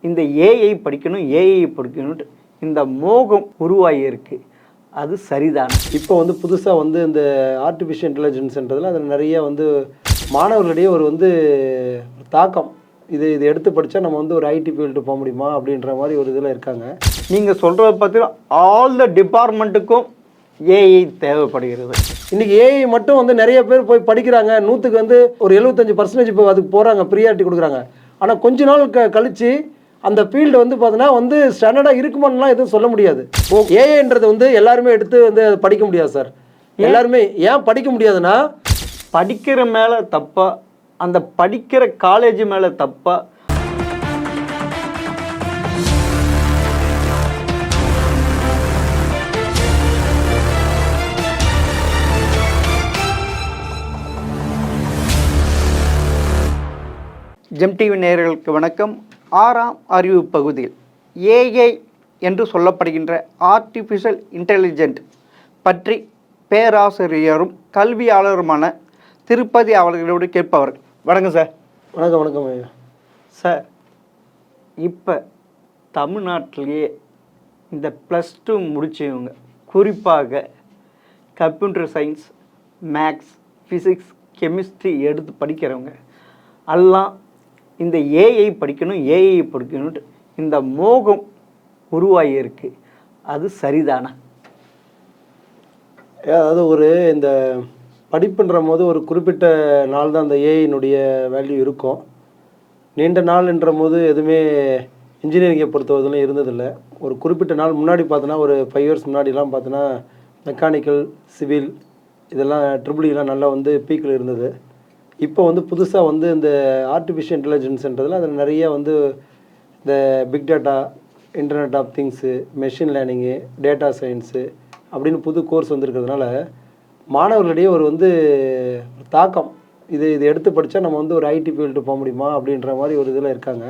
இந்த ஏஐ படிக்கணும்ட்டு இந்த மோகம் உருவாகியிருக்கு. அது சரிதானே? இப்போ வந்து புதுசாக வந்து இந்த ஆர்டிஃபிஷியல் இன்டெலிஜென்ஸ்ன்றதில் அதில் நிறைய வந்து மாணவர்களிடையே ஒரு தாக்கம், இது எடுத்து படித்தா நம்ம வந்து ஒரு ஐடி ஃபீல்டு போக முடியுமா அப்படின்ற மாதிரி ஒரு இதில் இருக்காங்க. நீங்கள் சொல்கிறத பார்த்தீங்கன்னா ஆல் த டிபார்ட்மெண்ட்டுக்கும் ஏஐ தேவைப்படுகிறது. இன்றைக்கி ஏஐ மட்டும் வந்து நிறைய பேர் போய் படிக்கிறாங்க. 100க்கு வந்து ஒரு 75% இப்போ அதுக்கு போகிறாங்க, ப்ரியாரிட்டி கொடுக்குறாங்க. ஆனால் கொஞ்ச நாள் கழித்து அந்த ஃபீல்டு வந்து பார்த்தீங்கன்னா வந்து ஸ்டாண்டர்டாக இருக்குமான்லாம் எதுவும் சொல்ல முடியாது. ஏஐன்றது வந்து எல்லாருமே எடுத்து வந்து படிக்க முடியாது சார். எல்லாருமே ஏன் படிக்க முடியாதுன்னா, படிக்கிற மேலே தப்பா, அந்த படிக்கிற காலேஜ் மேலே தப்பா? ஜெம் டிவி நேயர்களுக்கு வணக்கம். 6ஆம் அறிவு பகுதியில் ஏஐ என்று சொல்லப்படுகின்ற ஆர்டிஃபிஷியல் இன்டெலிஜென்ட் பற்றி பேராசிரியரும் கல்வியாளருமான திருப்பதி அவர்களோடு கேட்பவர்கள். வணக்கம் சார். வணக்கம் ஐயா. சார், இப்போ தமிழ்நாட்டிலேயே இந்த +2 முடித்தவங்க, குறிப்பாக computer science, maths, physics, chemistry எடுத்து படிக்கிறவங்க எல்லாம் இந்த ஏஐ படிக்கணும்ட்டு இந்த மோகம் உருவாகியிருக்கு. அது சரிதானா? அதாவது இந்த படிப்புன்ற போது ஒரு குறிப்பிட்ட நாள் தான் அந்த ஏஐனுடைய வேல்யூ இருக்கும். நீண்ட நாள்ன்ற போது எதுவுமே இன்ஜினியரிங்கை பொறுத்தவரையிலும் இருந்ததில்லை. ஒரு குறிப்பிட்ட நாள் முன்னாடி பார்த்தோன்னா, ஒரு 5 இயர்ஸ் முன்னாடிலாம் பார்த்தோன்னா மெக்கானிக்கல், சிவில் இதெல்லாம் EEEலாம் நல்லா வந்து பீக்கில் இருந்தது. இப்போ வந்து புதுசாக வந்து இந்த ஆர்டிஃபிஷியல் இன்டெலிஜென்ஸ்ன்றதில் அதில் நிறைய வந்து இந்த big data, internet of things, machine learning, data science அப்படின்னு புது கோர்ஸ் வந்துருக்கிறதுனால மாணவர்களிடையே ஒரு தாக்கம், இது எடுத்து படித்தா நம்ம வந்து ஒரு ஐடி ஃபீல்டு போக முடியுமா அப்படின்ற மாதிரி ஒரு இதில் இருக்காங்க.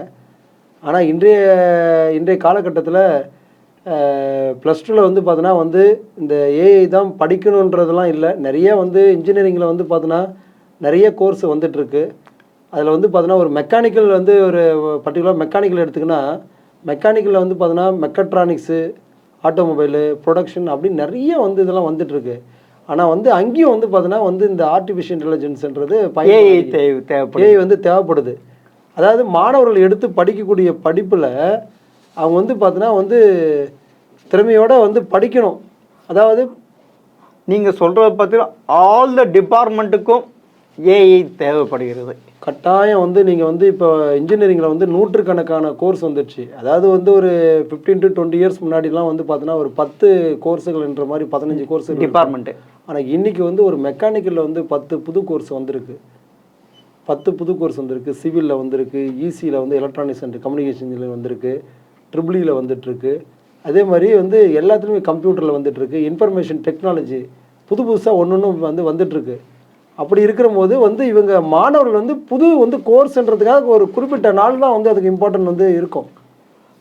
ஆனால் இன்றைய காலகட்டத்தில் +2ல் வந்து பார்த்தோன்னா வந்து இந்த ஏஐ தான் படிக்கணுன்றதெல்லாம் இல்லை. நிறைய வந்து இன்ஜினியரிங்கில் வந்து பார்த்தோன்னா நிறைய கோர்ஸ் வந்துட்டுருக்கு. அதில் வந்து பார்த்தோன்னா ஒரு மெக்கானிக்கல் வந்து ஒரு பர்டிகுலர் மெக்கானிக்கல் எடுத்துக்கினா, மெக்கானிக்கலில் வந்து பார்த்தோன்னா மெக்கட்ரானிக்ஸு, ஆட்டோமொபைலு, ப்ரொடக்ஷன் அப்படின்னு நிறைய வந்து இதெல்லாம் வந்துட்டுருக்கு. ஆனால் வந்து அங்கேயும் வந்து பார்த்தோன்னா வந்து இந்த ஆர்டிஃபிஷியல் இன்டெலிஜென்ஸ்ன்றது ஏஐ வந்து தேவைப்படுது. அதாவது மாணவர்கள் எடுத்து படிக்கக்கூடிய படிப்பில் அவங்க வந்து பார்த்தோன்னா வந்து திறமையோடு வந்து படிக்கணும். அதாவது நீங்கள் சொல்கிறத பார்த்தீங்கன்னா ஆல் த டிபார்ட்மெண்ட்டுக்கும் ஏஐ தேவைப்படுகிறது. கட்டாயம் வந்து நீங்கள் வந்து இப்போ இன்ஜினியரிங்கில் வந்து 100கணக்கான கோர்ஸ் வந்துடுச்சு. அதாவது வந்து ஒரு 15 to 20 இயர்ஸ் முன்னாடிலாம் வந்து பார்த்தோன்னா ஒரு 10 கோர்ஸுகள்ன்ற மாதிரி 15 கோர்ஸ் டிபார்ட்மெண்ட்டு. ஆனால் இன்றைக்கி வந்து ஒரு மெக்கானிக்கலில் வந்து 10 புது கோர்ஸ் வந்திருக்கு. 10 புது கோர்ஸ் வந்திருக்கு. சிவிலில் வந்திருக்கு, இசியில் வந்து எலக்ட்ரானிக்ஸ் அண்ட் கம்யூனிகேஷன் இன்ஜினியரிங் வந்திருக்கு, EEEயில் வந்துட்டுருக்கு. அதே மாதிரி வந்து எல்லாத்துலேயுமே கம்ப்யூட்டரில் வந்துட்டுருக்கு, இன்ஃபர்மேஷன் டெக்னாலஜி புதுசாக ஒன்று வந்துட்டுருக்கு. அப்படி இருக்கிற போது வந்து இவங்க மாணவர்கள் வந்து புது கோர்ஸ்ன்றதுக்காக ஒரு குறிப்பிட்ட நாள் தான் வந்து அதுக்கு இம்பார்ட்டன்ட் வந்து இருக்கும்.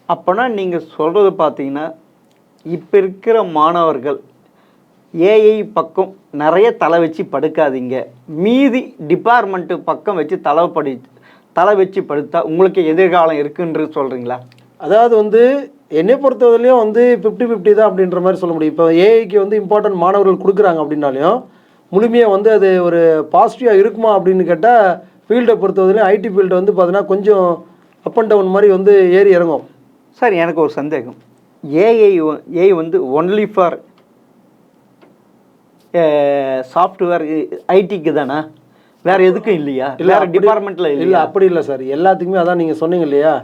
அப்போனா நீங்கள் சொல்கிறது பார்த்தீங்கன்னா, இப்போ இருக்கிற மாணவர்கள் ஏஐ பக்கம் நிறைய தலை வச்சு படுக்காதீங்க, மீதி டிபார்ட்மெண்ட்டு பக்கம் வச்சு தலை வச்சு படுத்தா உங்களுக்கு எதிர்காலம் இருக்குன்றது சொல்கிறீங்களா? அதாவது வந்து என்னை பொறுத்தவரையிலையும் வந்து 50-50 தான் அப்படின்ற மாதிரி சொல்ல முடியும். இப்போ ஏஐக்கு வந்து இம்பார்ட்டன்ட் மாணவர்கள் கொடுக்குறாங்க அப்படின்னாலையும் முழுமையாக வந்து அது ஒரு பாசிட்டிவாக இருக்குமா அப்படின்னு கேட்டால், ஃபீல்டை பொறுத்தவரையிலும் ஐடி ஃபீல்டு வந்து பார்த்தீங்கன்னா கொஞ்சம் அப் அண்ட் டவுன் மாதிரி வந்து ஏறி இறங்கும். சார், எனக்கு ஒரு சந்தேகம். ஏஐ வந்து ஒன்லி ஃபார் சாஃப்ட்வேர் ஐடிக்கு தானே, வேறு எதுக்கும் இல்லையா? இல்லை டிபார்ட்மெண்ட்டில் இல்லை, அப்படி இல்லை சார். எல்லாத்துக்குமே அதான் நீங்கள் சொன்னீங்க இல்லையா,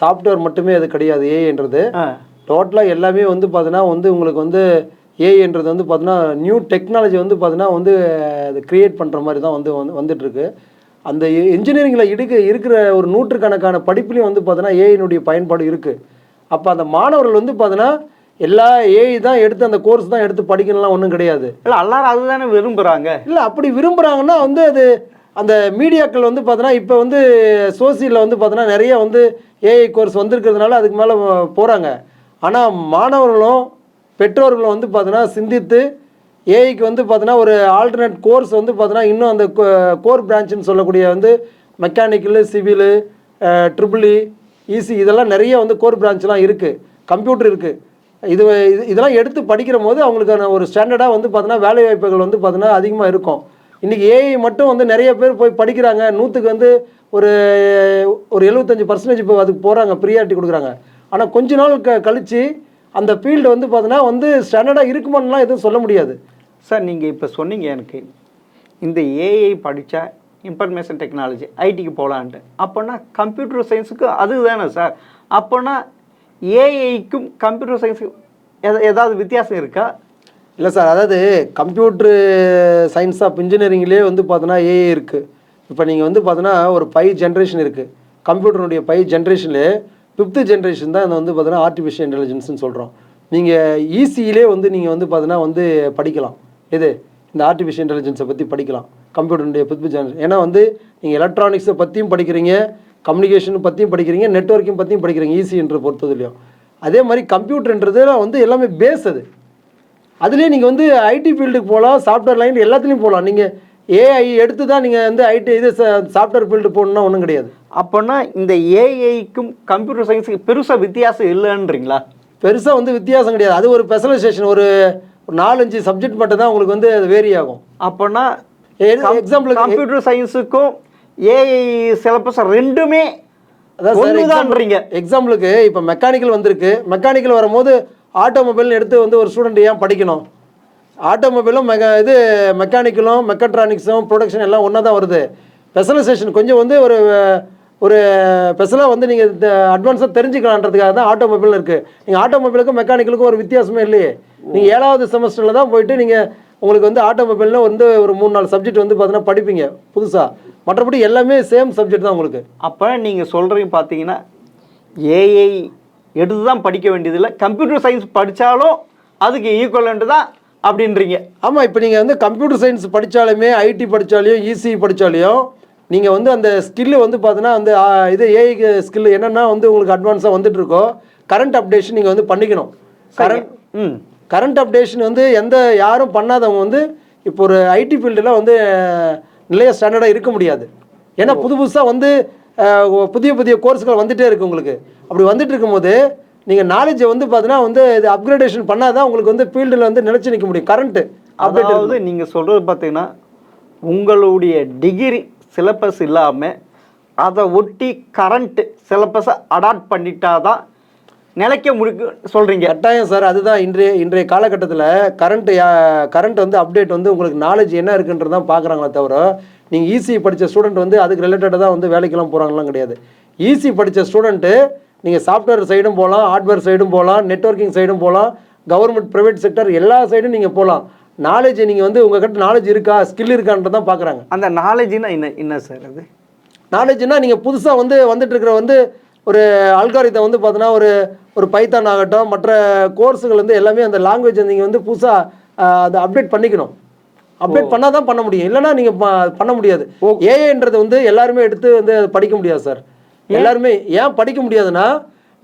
சாஃப்ட்வேர் மட்டுமே அது கிடையாது. ஏஐன்றது டோட்டலாக எல்லாமே வந்து பார்த்தீங்கன்னா வந்து உங்களுக்கு வந்து ஏஐன்றது வந்து பார்த்தீங்கன்னா நியூ டெக்னாலஜி வந்து பார்த்தீங்கன்னா வந்து அது க்ரியேட் பண்ணுற மாதிரி தான் வந்துட்டுருக்கு. அந்த இன்ஜினியரிங்கில் இருக்கிற ஒரு 100கணக்கான படிப்புலையும் வந்து பார்த்தீங்கன்னா ஏஐனுடைய பயன்பாடு இருக்குது. அப்போ அந்த மாணவர்கள் வந்து பார்த்தீங்கன்னா எல்லா ஏஐ தான் எடுத்து அந்த கோர்ஸ் தான் எடுத்து படிக்கணும்லாம் ஒன்றும் கிடையாது. இல்லை, எல்லாரும் அதுதானே விரும்புகிறாங்க. இல்லை, அப்படி விரும்புகிறாங்கன்னா வந்து அது அந்த மீடியாக்கள் வந்து பார்த்தோன்னா இப்போ வந்து சோசியலில் வந்து பார்த்தோன்னா நிறைய வந்து ஏஐ கோர்ஸ் வந்திருக்கிறதுனால அதுக்கு மேலே போகிறாங்க. ஆனால் மாணவர்களும் பெற்றோர்களும் வந்து பார்த்தோன்னா சிந்தித்து ஏஐக்கு வந்து பார்த்தோன்னா ஒரு ஆல்டர்னேட் கோர்ஸ் வந்து பார்த்தோன்னா இன்னும் அந்த கோர் பிரான்ச்சுன்னு சொல்லக்கூடிய வந்து மெக்கானிக்கலு, சிவிலு, EEE ஈசி இதெல்லாம் நிறைய வந்து கோர் பிரான்ச்லாம் இருக்குது, கம்ப்யூட்டர் இருக்குது. இதெல்லாம் எடுத்து படிக்கிற போது அவங்களுக்கான ஒரு ஸ்டாண்டர்டாக வந்து பார்த்தீங்கன்னா வேலை வாய்ப்புகள் வந்து பார்த்தீங்கன்னா அதிகமாக இருக்கும். இன்றைக்கி ஏஐ மட்டும் வந்து நிறைய பேர் போய் படிக்கிறாங்க, 100க்கு வந்து ஒரு ஒரு 75% இப்போ அதுக்கு போகிறாங்க, ப்ரியாரிட்டி கொடுக்குறாங்க. ஆனால் கொஞ்ச நாள் கழித்து அந்த ஃபீல்டு வந்து பார்த்தீங்கன்னா வந்து ஸ்டாண்டர்டாக இருக்குமான்லாம் எதுவும் சொல்ல முடியாது. சார் நீங்கள் இப்போ சொன்னீங்க எனக்கு இந்த ஏஐ படித்தா இன்ஃபர்மேஷன் டெக்னாலஜி ஐடிக்கு போகலான்ட்டு. அப்போனா கம்ப்யூட்டர் சயின்ஸுக்கு அது தானே சார்? அப்போனா ஏஐக்கும் கம்ப்யூட்டர் சயின்ஸுக்கும் ஏதாவது வித்தியாசம் இருக்கா? இல்லை சார், அதாவது கம்ப்யூட்ரு சயின்ஸ் ஆஃப் இன்ஜினியரிங்லேயே வந்து பார்த்தோன்னா ஏஐ இருக்குது. இப்போ நீங்கள் வந்து பார்த்தோன்னா ஒரு 5 ஜென்ரேஷன் இருக்குது. கம்ப்யூட்டருடைய 5 ஜென்ரேஷன்லேயே 5th ஜென்ரேஷன் தான் இந்த வந்து பார்த்தோன்னா ஆர்டிஃபிஷியல் இன்டெலிஜென்ஸ்னு சொல்கிறோம். நீங்கள் ஈஸியிலே வந்து நீங்கள் வந்து பார்த்தோன்னா வந்து படிக்கலாம். இது இந்த ஆர்டிஃபிஷியல் இன்டெலிஜென்ஸை பற்றி படிக்கலாம், கம்ப்யூட்டருடைய 5th ஜென்ரேஷன். ஏன்னா வந்து நீங்கள் எலக்ட்ரானிக்ஸை பற்றியும் படிக்கிறீங்க, கம்யூனிகேஷன் பற்றியும் படிக்கிறீங்க, நெட்வொர்க்கிங் பற்றியும் படிக்கிறீங்க ஈஸின்ற பொறுத்ததுலையும். அதே மாதிரி கம்ப்யூட்டர்ன்றது வந்து எல்லாமே பேஸ் அது. அதுலேயே நீங்கள் வந்து ஐடி ஃபீல்டுக்கு போகலாம், சாஃப்ட்வேர் லைன் எல்லாத்துலேயும் போகலாம். நீங்கள் ஏஐ எடுத்து தான் நீங்கள் வந்து ஐடி இது சாஃப்ட்வேர் ஃபீல்டு போகணுன்னா ஒன்றும் கிடையாது. அப்போனா இந்த ஏஐக்கும் கம்ப்யூட்டர் சயின்ஸுக்கு பெருசாக வித்தியாசம் இல்லைன்றீங்களா? பெருசாக வந்து வித்தியாசம் கிடையாது. அது ஒரு ஸ்பெஷலைசேஷன், ஒரு 4-5 சப்ஜெக்ட் மட்டும் தான் உங்களுக்கு வந்து அது வேரி ஆகும். அப்போனா எக்ஸாம்பிள் கம்ப்யூட்டர் சயின்ஸுக்கும் ஏஐ சிலபஸ் ரெண்டுமே அதான் எக்ஸாம்பிளுக்கு இப்போ மெக்கானிக்கல் வந்திருக்கு. மெக்கானிக்கல் வரும்போது ஆட்டோமொபைல்னு எடுத்து வந்து ஒரு ஸ்டூடெண்ட் ஏன் படிக்கணும்? ஆட்டோமொபைலும் மெக்கானிக்கலும் மெக்கட்ரானிக்ஸும் ப்ரொடக்ஷன் எல்லாம் ஒன்றா தான் வருது. ஸ்பெஷலைசேஷன் கொஞ்சம் வந்து ஒரு ஸ்பெஷலாக வந்து நீங்கள் அட்வான்ஸாக தெரிஞ்சுக்கலான்றதுக்காக தான் ஆட்டோமொபைல் இருக்குது. நீங்கள் ஆட்டோமொபைலுக்கும் மெக்கானிக்கலுக்கும் ஒரு வித்தியாசமே இல்லையே. நீங்கள் 7வது செமஸ்டரில் தான் போயிட்டு நீங்கள் உங்களுக்கு வந்து ஆட்டோமொபைல்னு வந்து ஒரு 3-4 சப்ஜெக்ட் வந்து பார்த்தீங்கன்னா படிப்பீங்க புதுசாக. மற்றபடி எல்லாமே சேம் சப்ஜெக்ட் தான் உங்களுக்கு. அப்போ நீங்கள் சொல்கிறீங்க பார்த்தீங்கன்னா ஏஐ எடுத்து தான் படிக்க வேண்டியதில்லை, கம்ப்யூட்டர் சயின்ஸ் படித்தாலும் அதுக்கு ஈக்குவலன்ட்டு தான் அப்படின்றீங்க. ஆமாம், இப்போ நீங்கள் வந்து கம்ப்யூட்டர் சயின்ஸ் படித்தாலுமே ஐடி படித்தாலையும் இசி படித்தாலையும் நீங்கள் வந்து அந்த ஸ்கில்லு வந்து பார்த்தீங்கன்னா அந்த இது ஏஐ ஸ்கில் என்னென்னா வந்து உங்களுக்கு அட்வான்ஸாக வந்துட்டு இருக்கோ, கரண்ட் அப்டேஷன் நீங்கள் வந்து பண்ணிக்கணும். கரண்ட் அப்டேஷன் வந்து யாரும் பண்ணாதவங்க வந்து இப்போ ஒரு ஐடி ஃபீல்டில் வந்து நிலைய ஸ்டாண்டர்டாக இருக்க முடியாது. ஏன்னா புதுசாக வந்து புதிய கோர்ஸ்கள் வந்துகிட்டே இருக்குது உங்களுக்கு. அப்படி வந்துட்டு இருக்கும்போது நீங்கள் நாலேஜை வந்து பார்த்தீங்கன்னா வந்து இது அப்கிரேடேஷன் பண்ணால் தான் உங்களுக்கு வந்து ஃபீல்டில் வந்து நிலச்சி நிற்க முடியும். கரண்ட்டு அதாவது நீங்கள் சொல்கிறது பார்த்தீங்கன்னா உங்களுடைய டிகிரி சிலபஸ் இல்லாமல் அதை ஒட்டி கரண்ட்டு சிலபஸை அடாப்ட் பண்ணிட்டா தான் நிலைக்க முடியும் சொல்கிறீங்க. கட்டாயம் சார், அதுதான் இன்றைய காலகட்டத்தில் கரண்ட் வந்து அப்டேட் வந்து உங்களுக்கு நாலேஜ் என்ன இருக்குன்றது தான் பார்க்குறாங்களே தவிர நீங்கள் ஈஸி படித்த ஸ்டூடெண்ட் வந்து அதுக்கு ரிலேட்டடாக தான் வந்து வேலைக்கெல்லாம் போகிறாங்கலாம் கிடையாது. ஈஸி படித்த ஸ்டூடெண்ட்டு நீங்கள் சாஃப்ட்வேர் சைடும் போகலாம், ஹார்ட்வேர் சைடும் போகலாம், நெட்வொர்க்கிங் சைடும் போகலாம், கவர்மெண்ட் ப்ரைவேட் செக்டர் எல்லா சைடும் நீங்கள் போகலாம். நாலேஜ் நீங்கள் வந்து உங்கள்கிட்ட நாலேஜ் இருக்கா, ஸ்கில் இருக்கான்றது தான் பார்க்குறாங்க. அந்த நாலேஜ்னா என்ன சார்? அது நாலேஜ்னால் நீங்கள் புதுசாக வந்துட்டு இருக்கிற வந்து ஒரு அல்காரித்தை வந்து பார்த்தீங்கன்னா ஒரு பைத்தான் ஆகட்டும், மற்ற கோர்ஸுகள் வந்து எல்லாமே அந்த லாங்குவேஜ் நீங்கள் வந்து புதுசாக அதை அப்டேட் பண்ணிக்கணும். அப்டேட் பண்ணால் தான் பண்ண முடியும், இல்லைனா நீங்கள் பண்ண முடியாது. ஏஐன்றது வந்து எல்லாருமே எடுத்து வந்து படிக்க முடியாது சார். எல்லாருமே ஏன் படிக்க முடியாதுன்னா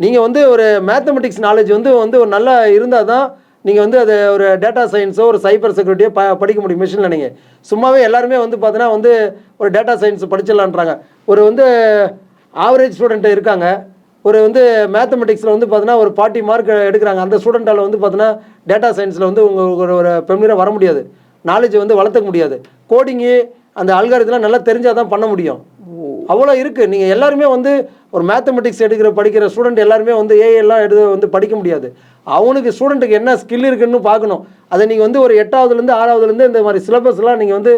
நீங்கள் வந்து ஒரு மேத்தமெட்டிக்ஸ் நாலேஜ் வந்து ஒரு நல்லா இருந்தால் தான் நீங்கள் வந்து அது ஒரு டேட்டா சயின்ஸோ ஒரு சைபர் செக்யூரிட்டியோ படிக்க முடியும். மிஷின் லேர்னிங் சும்மாவே எல்லாருமே வந்து பார்த்தீங்கன்னா வந்து ஒரு டேட்டா சயின்ஸ் படிச்சிடலான்றாங்க. ஒரு வந்து ஆவரேஜ் ஸ்டூடெண்ட்டு இருக்காங்க, ஒரு வந்து மேத்தமெட்டிக்ஸில் வந்து பார்த்தீங்கன்னா ஒரு 40 மார்க் எடுக்கிறாங்க. அந்த ஸ்டூடெண்ட்டால் வந்து பார்த்தீங்கன்னா டேட்டா சயின்ஸில் வந்து உங்களுக்கு ஒரு பெருமையாக வர முடியாது, நாலேஜை வந்து வளர்த்துக்க முடியாது. கோடிங்கு அந்த அல்காரிதம்லாம் நல்லா தெரிஞ்சால் தான் பண்ண முடியும். அவ்வளோ இருக்குது. நீங்கள் எல்லாருமே வந்து ஒரு மேத்தமெட்டிக்ஸ் படிக்கிற ஸ்டூடெண்ட் எல்லாருமே வந்து ஏஐ எல்லாம் எடுத்து வந்து படிக்க முடியாது. அவனுக்கு ஸ்டூடெண்ட்டுக்கு என்ன ஸ்கில் இருக்குன்னு பார்க்கணும். அதை நீங்கள் வந்து ஒரு 8வதுலேருந்து 6வதுலேருந்து இந்த மாதிரி சிலபஸ்லாம் நீங்கள் வந்து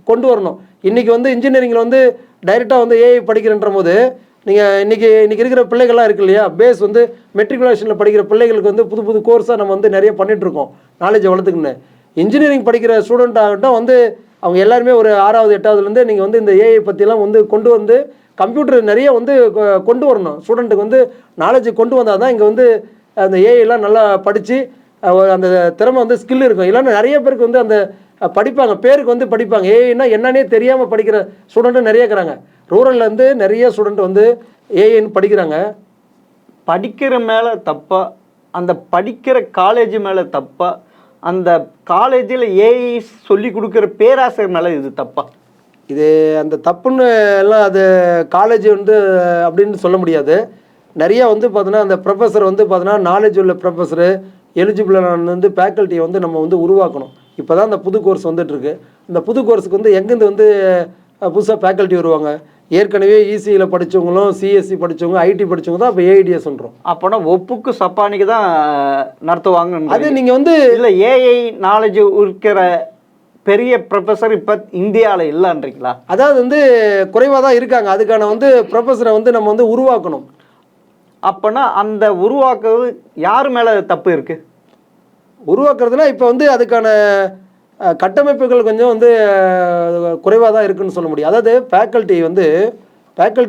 கொண்டு வரணும். இன்றைக்கி வந்து இன்ஜினியரிங்கில் வந்து டைரெக்டாக வந்து ஏஐ படிக்கிறன்ற போது நீங்கள் இன்றைக்கி இருக்கிற பிள்ளைகள்லாம் இருக்கு இல்லையா, பேஸ் வந்து மெட்ரிகுலேஷனில் படிக்கிற பிள்ளைகளுக்கு வந்து புது கோர்ஸாக நம்ம வந்து நிறைய பண்ணிகிட்ருக்கோம் நாலேஜை வளர்த்துக்குன்னு. இன்ஜினியரிங் படிக்கிற ஸ்டூடெண்ட் ஆகட்டும் வந்து அவங்க எல்லாருமே ஒரு 6வது 8வதுலேருந்து நீங்கள் வந்து இந்த ஏஐ பற்றிலாம் வந்து கொண்டு வந்து கம்ப்யூட்டர் நிறைய வந்து கொண்டு வரணும். ஸ்டூடெண்ட்டுக்கு வந்து நாலேஜ் கொண்டு வந்தால் தான் இங்கே வந்து அந்த ஏஐலாம் நல்லா படித்து அந்த திறமை வந்து ஸ்கில் இருக்கும். இல்லைன்னா நிறைய பேருக்கு வந்து அந்த படிப்பாங்க, பேருக்கு வந்து படிப்பாங்க. ஏஐன்னா என்னன்னே தெரியாமல் படிக்கிற ஸ்டூடெண்ட்டும் நிறைய இருக்கிறாங்க. ரூரல்லேருந்து நிறைய ஸ்டூடெண்ட் வந்து ஏஐன்னு படிக்கிறாங்க. படிக்கிற மேலே தப்பா, அந்த படிக்கிற காலேஜ் மேலே தப்பா, அந்த காலேஜில் ஏஐ சொல்லி கொடுக்குற பேராசிரியர் மேலே இது தப்பா? இது அந்த தப்புன்னு எல்லாம் அது காலேஜ் வந்து அப்படின்னு சொல்ல முடியாது. நிறையா வந்து பார்த்தோன்னா அந்த ப்ரொஃபஸர் வந்து பார்த்தோன்னா நாலேஜ் உள்ள ப்ரொஃபஸரு எலிஜிபிளான வந்து ஃபேக்கல்ட்டியை வந்து நம்ம வந்து உருவாக்கணும். இப்போ தான் அந்த புது கோர்ஸ் வந்துட்டுருக்கு. இந்த புது கோர்ஸுக்கு வந்து எங்கேருந்து வந்து புதுசாக ஃபேக்கல்ட்டி வருவாங்க? ஏற்கனவே இசியில் படித்தவங்களும் சிஎஸ்சி படித்தவங்க ஐடி படித்தவங்க தான் இப்போ ஏஐடிஎஸ்ன்றோம். அப்போனா ஒப்புக்கு சப்பானிக்கு தான் நடத்துவாங்க. அது நீங்கள் வந்து இல்லை ஏஐ நாலேஜ் இருக்கிற பெரிய ப்ரொஃபஸர் இப்போ இந்தியாவில் இல்லைன்றீங்களா? அதாவது வந்து குறைவாக தான் இருக்காங்க. அதுக்கான வந்து ப்ரொஃபஸரை வந்து நம்ம வந்து உருவாக்கணும். அப்போனா அந்த உருவாக்குறது யார் மேலே தப்பு இருக்குது? உருவாக்குறதுனா இப்போ வந்து அதுக்கான கட்டமைப்புகள் கொஞ்சம் வந்து குறைவாக தான் இருக்குதுன்னு சொல்ல முடியும். அதாவது ஃபேக்கல்ட்டி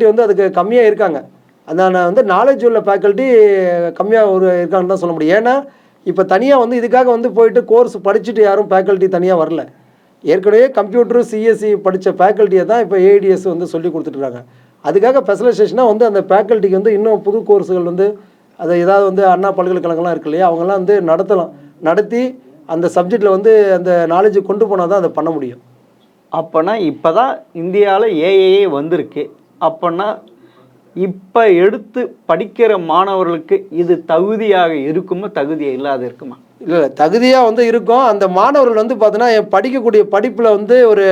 வந்து அதுக்கு கம்மியாக இருக்காங்க. அதான வந்து நாலேஜ் உள்ள ஃபேக்கல்ட்டி கம்மியாக இருக்காங்கன்னு தான் சொல்ல முடியும். ஏன்னா இப்போ தனியாக வந்து இதுக்காக வந்து போயிட்டு கோர்ஸ் படிச்சுட்டு யாரும் ஃபேக்கல்ட்டி தனியாக வரல. ஏற்கனவே கம்ப்யூட்டரு சிஎஸ்சி படித்த ஃபேக்கல்ட்டியை தான் இப்போ ஏஐடிஎஸ் வந்து சொல்லி கொடுத்துட்ருக்காங்க. அதுக்காக ஸ்பெஷலைசேஷனாக வந்து அந்த ஃபேக்கல்ட்டிக்கு வந்து இன்னும் புது கோர்ஸுகள் வந்து அதை ஏதாவது வந்து அண்ணா பல்கலைக்கழகம்லாம் இருக்கு இல்லையா, அவங்கெல்லாம் வந்து நடத்தி அந்த சப்ஜெக்டில் வந்து அந்த நாலேஜ் கொண்டு போனால் தான் அதை பண்ண முடியும். அப்போனா இப்போ தான் இந்தியாவில் ஏஐஏ வந்திருக்கு. அப்போனா இப்போ எடுத்து படிக்கிற மாணவர்களுக்கு இது தகுதியாக இருக்குமா, தகுதியாக இல்லாத இருக்குமா? இல்லை, தகுதியாக வந்து இருக்கும். அந்த மாணவர்கள் வந்து பார்த்தோன்னா படிக்கக்கூடிய படிப்பில் வந்து ஒரு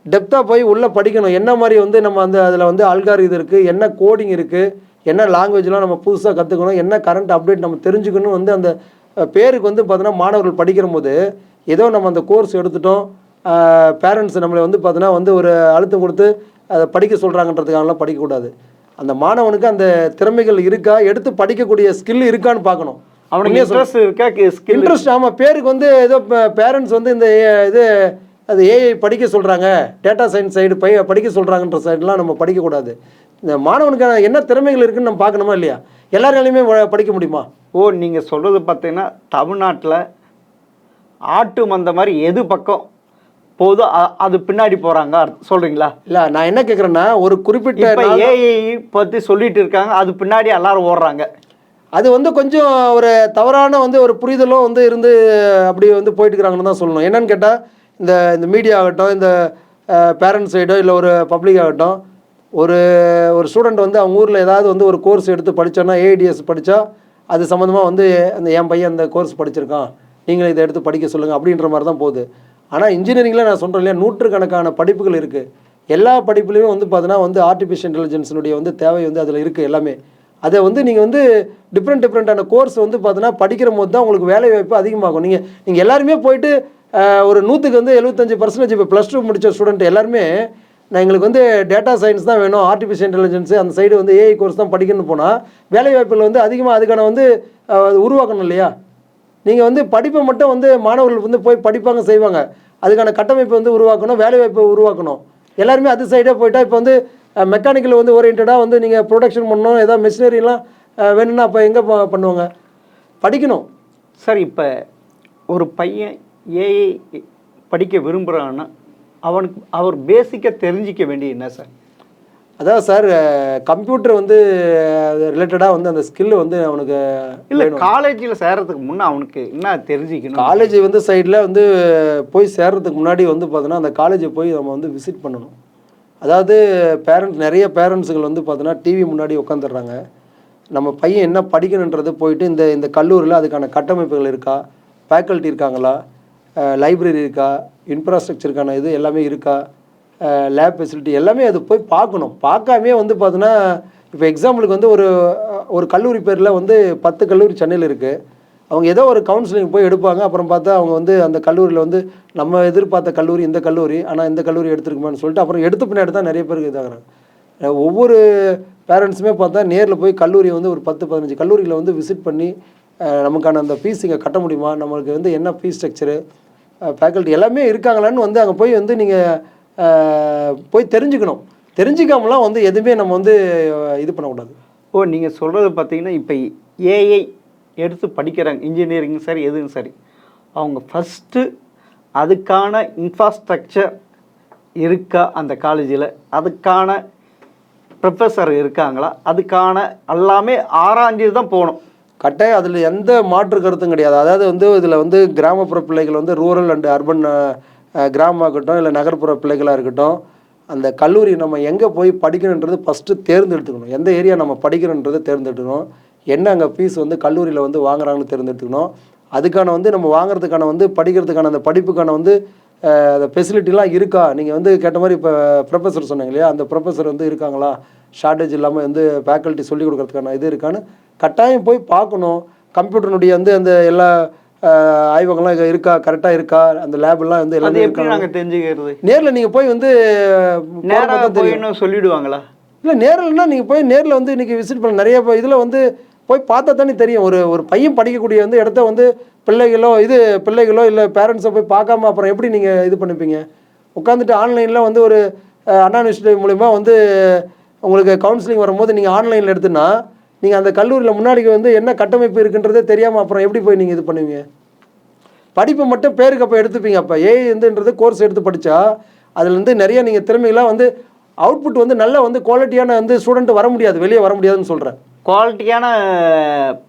டெப்த்தாக போய் உள்ளே படிக்கணும். என்ன மாதிரி வந்து நம்ம அந்த அதில் வந்து அல்காரிதம் இருக்குது, என்ன கோடிங் இருக்குது, என்ன லாங்குவேஜ்லாம் நம்ம புதுசாக கற்றுக்கணும், என்ன கரண்ட் அப்டேட் நம்ம தெரிஞ்சுக்கணும். வந்து அந்த பேருக்கு வந்து பார்த்தோன்னா மாணவர்கள் படிக்கிற போது ஏதோ நம்ம அந்த கோர்ஸ் எடுத்துட்டோம், பேரண்ட்ஸ் நம்மளை வந்து பார்த்தோன்னா வந்து ஒரு அழுத்தம் கொடுத்து அதை படிக்க சொல்கிறாங்கன்றதுக்காகலாம் படிக்கக்கூடாது. அந்த மாணவனுக்கு அந்த திறமைகள் இருக்கா, எடுத்து படிக்கக்கூடிய ஸ்கில் இருக்கான்னு பார்க்கணும். அவனுக்கு இன்ட்ரெஸ்ட் இருக்கா? இன்ட்ரெஸ்ட், ஆமாம். பேருக்கு வந்து ஏதோ பேரண்ட்ஸ் வந்து இந்த இது அது ஏஐ படிக்க சொல்கிறாங்க, டேட்டா சயின்ஸ் சைடு படிக்க சொல்கிறாங்கன்ற சைடெலாம் நம்ம படிக்கக்கூடாது. இந்த மாணவனுக்கான என்ன திறமைகள் இருக்குதுன்னு நம்ம பார்க்கணுமா இல்லையா? எல்லாராலையுமே படிக்க முடியுமா? நீங்கள் சொல்கிறது பார்த்தீங்கன்னா தமிழ்நாட்டில் ஆட்டு மந்த மாதிரி எது பக்கம் போதும் அது பின்னாடி போகிறாங்க சொல்கிறீங்களா? இல்லை, நான் என்ன கேட்குறேன்னா ஒரு குறிப்பிட்ட ஏஐ பற்றி சொல்லிட்டு இருக்காங்க, அது பின்னாடி எல்லாரும் ஓடுறாங்க. அது வந்து கொஞ்சம் ஒரு தவறான வந்து ஒரு புரிதலும் வந்து இருந்து அப்படி வந்து போயிட்டு இருக்கிறாங்கன்னு தான் சொல்லணும். என்னன்னு கேட்டால் இந்த மீடியா ஆகட்டும், இந்த பேரண்ட்ஸ் சைடோ இல்லை ஒரு பப்ளிக் ஆகட்டும், ஒரு ஸ்டூடெண்ட் வந்து அவங்க ஊரில் ஏதாவது வந்து ஒரு கோர்ஸ் எடுத்து படித்தோன்னா ஏஐடிஎஸ் படித்தா அது சம்மந்தமாக வந்து அந்த என் பையன் அந்த கோர்ஸ் படிச்சிருக்கான், நீங்களும் இதை எடுத்து படிக்க சொல்லுங்கள் அப்படின்ற மாதிரி தான் போகுது. ஆனால் இன்ஜினியரிங்கில் நான் சொல்கிறேன் இல்லையா, நூற்றுக்கணக்கான படிப்புகள் இருக்குது. எல்லா படிப்புலையும் வந்து பார்த்தோன்னா வந்து ஆர்டிஃபிஷியல் இன்டெலிஜென்ஸினுடைய வந்து தேவை வந்து அதில் இருக்குது எல்லாமே. அதை வந்து நீங்கள் வந்து டிஃப்ரெண்ட்டான கோர்ஸ் வந்து பார்த்தோன்னா படிக்கிற போது தான் உங்களுக்கு வேலை வாய்ப்பு அதிகமாகும். நீங்கள் எல்லாருமே போயிட்டு ஒரு 100க்கு வந்து 75% இப்போ +2 முடித்த ஸ்டூடெண்ட் எல்லாருமே நான் எங்களுக்கு வந்து டேட்டா சயின்ஸ் தான் வேணும், ஆர்டிஃபிஷியல் இன்டெலிஜென்ஸு அந்த சைடு வந்து ஏஐ கோர்ஸ் தான் படிக்கணும்னு போனால் வேலை வாய்ப்புகள் வந்து அதிகமாக அதுக்கான வந்து உருவாக்கணும் இல்லையா? நீங்கள் வந்து படிப்பை மட்டும் வந்து மாணவர்கள் வந்து போய் படிப்பாங்க செய்வாங்க, அதுக்கான கட்டமைப்பை வந்து உருவாக்கணும், வேலைவாய்ப்பை உருவாக்கணும். எல்லாருமே அது சைடே போயிட்டால் இப்போ வந்து மெக்கானிக்கல் வந்து ஓரியன்டாக வந்து நீங்கள் ப்ரொடக்ஷன் பண்ணணும், ஏதாவது மிஷினரிலாம் வேணும்னா அப்போ எங்கே பண்ணுவாங்க? படிக்கணும். சார், இப்போ ஒரு பையன் ஏஐ படிக்க விரும்புகிறான்னா அவர் பேசிக்காக தெரிஞ்சிக்க வேண்டிய என்ன சார்? அதான் சார், கம்ப்யூட்டர் வந்து ரிலேட்டடாக வந்து அந்த ஸ்கில் வந்து அவனுக்கு இல்லை, காலேஜில் சேர்கிறதுக்கு முன்னே அவனுக்கு என்ன தெரிஞ்சிக்கணும்? காலேஜ் வந்து சைடில் வந்து போய் சேர்கிறதுக்கு முன்னாடி வந்து பார்த்தோன்னா அந்த காலேஜை போய் நம்ம வந்து விசிட் பண்ணணும். அதாவது நிறைய பேரண்ட்ஸுகள் வந்து பார்த்தோன்னா டிவி முன்னாடி உட்காந்துடுறாங்க. நம்ம பையன் என்ன படிக்கணுன்றது போயிட்டு இந்த கல்லூரியில் அதுக்கான கட்டமைப்புகள் இருக்கா, ஃபேக்கல்ட்டி இருக்காங்களா, லைப்ரரி இருக்கா, இன்ஃப்ராஸ்ட்ரக்சருக்கான இது எல்லாமே இருக்கா, லேப் ஃபெசிலிட்டி எல்லாமே அது போய் பார்க்கணும். பார்க்காமே வந்து பார்த்தோன்னா இப்போ எக்ஸாம்பிளுக்கு வந்து ஒரு கல்லூரி பேரில் வந்து 10 கல்லூரி சென்னையில் இருக்குது. அவங்க ஏதோ ஒரு கவுன்சிலிங் போய் எடுப்பாங்க. அப்புறம் பார்த்தா அவங்க வந்து அந்த கல்லூரியில் வந்து நம்ம எதிர்பார்த்த கல்லூரி இந்த கல்லூரி, ஆனால் இந்த கல்லூரி எடுத்துருக்குமான்னு சொல்லிட்டு அப்புறம் எடுத்த பின்னாடி தான் நிறைய பேருக்கு இதாகிறாங்க. ஒவ்வொரு பேரண்ட்ஸுமே பார்த்தா நேரில் போய் கல்லூரியை வந்து ஒரு 10-15 கல்லூரியில் வந்து விசிட் பண்ணி நமக்கான அந்த ஃபீஸ் இங்கே கட்ட முடியுமா, நம்மளுக்கு வந்து என்ன ஃபீஸ் ஸ்ட்ரக்சரு, ஃபேக்கல்ட்டி எல்லாமே இருக்காங்களான்னு வந்து அங்கே போய் வந்து நீங்கள் போய் தெரிஞ்சுக்கணும். தெரிஞ்சிக்காமலாம் வந்து எதுவுமே நம்ம வந்து இது பண்ணக்கூடாது. நீங்கள் சொல்கிறது பார்த்தீங்கன்னா இப்போ ஏஐ எடுத்து படிக்கிறாங்க, இன்ஜினியரிங் சரி எதுவும் சரி, அவங்க ஃபஸ்ட்டு அதுக்கான இன்ஃப்ராஸ்ட்ரக்சர் இருக்கா அந்த காலேஜில், அதுக்கான ப்ரொஃபஸர் இருக்காங்களா, அதுக்கான எல்லாமே ஆராய்ஞ்சு தான் போகணும். கட்டாயம் அதில் எந்த மாற்று கருத்தும் கிடையாது. அதாவது வந்து இதில் வந்து கிராமப்புற பிள்ளைகள் வந்து ரூரல் அண்ட் அர்பன் கிராமமாகட்டும் இல்லை நகர்ப்புற பிள்ளைகளாக இருக்கட்டும், அந்த கல்லூரி நம்ம எங்கே போய் படிக்கணுன்றது ஃபஸ்ட்டு தேர்ந்தெடுத்துக்கணும். எந்த ஏரியா நம்ம படிக்கிறோன்றதை தேர்ந்தெடுக்கணும். என்ன அங்கே ஃபீஸ் வந்து கல்லூரியில் வந்து வாங்குறாங்கன்னு தேர்ந்தெடுத்துக்கணும். அதுக்கான வந்து நம்ம வாங்குறதுக்கான வந்து படிக்கிறதுக்கான அந்த படிப்புக்கான வந்து அந்த ஃபெசிலிட்டிலாம் இருக்கா? நீங்கள் வந்து கேட்ட மாதிரி இப்போ ப்ரொஃபஸர் சொன்னீங்க இல்லையா, அந்த ப்ரொஃபஸர் வந்து இருக்காங்களா? ஷார்ட்டேஜ் இல்லாமல் வந்து ஃபேக்கல்ட்டி சொல்லிக் கொடுக்கறதுக்கான இது இருக்கான்னு கட்டாயம் போய் பார்க்கணும். கம்ப்யூட்டர்னுடைய வந்து அந்த எல்லா ஆய்வகம்லாம் இருக்கா, கரெக்டாக இருக்கா, அந்த லேப்லாம் வந்து அது எல்லாமே எப்படி இருக்கா? நாங்கள் தெரிஞ்சுக்கிறது? நேரில் நீங்கள் போய் வந்து நேராக போய் இன்னும் சொல்லிடுவாங்களா? இல்லை நேரில்னா நீங்கள் போய் நேரில் வந்து இன்றைக்கி விசிட் பண்ண நிறைய இதில் வந்து போய் பார்த்தா தானே தெரியும். ஒரு பையன் படிக்கக்கூடிய வந்து இடத்த வந்து பிள்ளைகளோ இல்லை பேரண்ட்ஸை போய் பார்க்காம அப்புறம் எப்படி நீங்கள் இது பண்ணிப்பீங்க? உட்காந்துட்டு ஆன்லைனில் வந்து ஒரு அண்ணா யூனிவர்சிட்டி மூலிமா வந்து உங்களுக்கு கவுன்சிலிங் வரும்போது நீங்கள் ஆன்லைனில் எடுத்துன்னா நீங்கள் அந்த கல்லூரியில் முன்னாடி வந்து என்ன கட்டமைப்பு இருக்குன்றதே தெரியாமல் அப்புறம் எப்படி போய் நீங்கள் இது பண்ணுவீங்க? படிப்பை மட்டும் பேருக்கு அப்போ எடுத்துப்பீங்க. அப்போ ஏஐன்றது கோர்ஸ் எடுத்து படித்தா அதுலேருந்து நிறைய நீங்கள் திறமைகளாக வந்து அவுட்புட் வந்து நல்ல வந்து குவாலிட்டியான வந்து ஸ்டூடெண்ட் வர முடியாது, வெளியே வர முடியாதுன்னு சொல்கிறேன். குவாலிட்டியான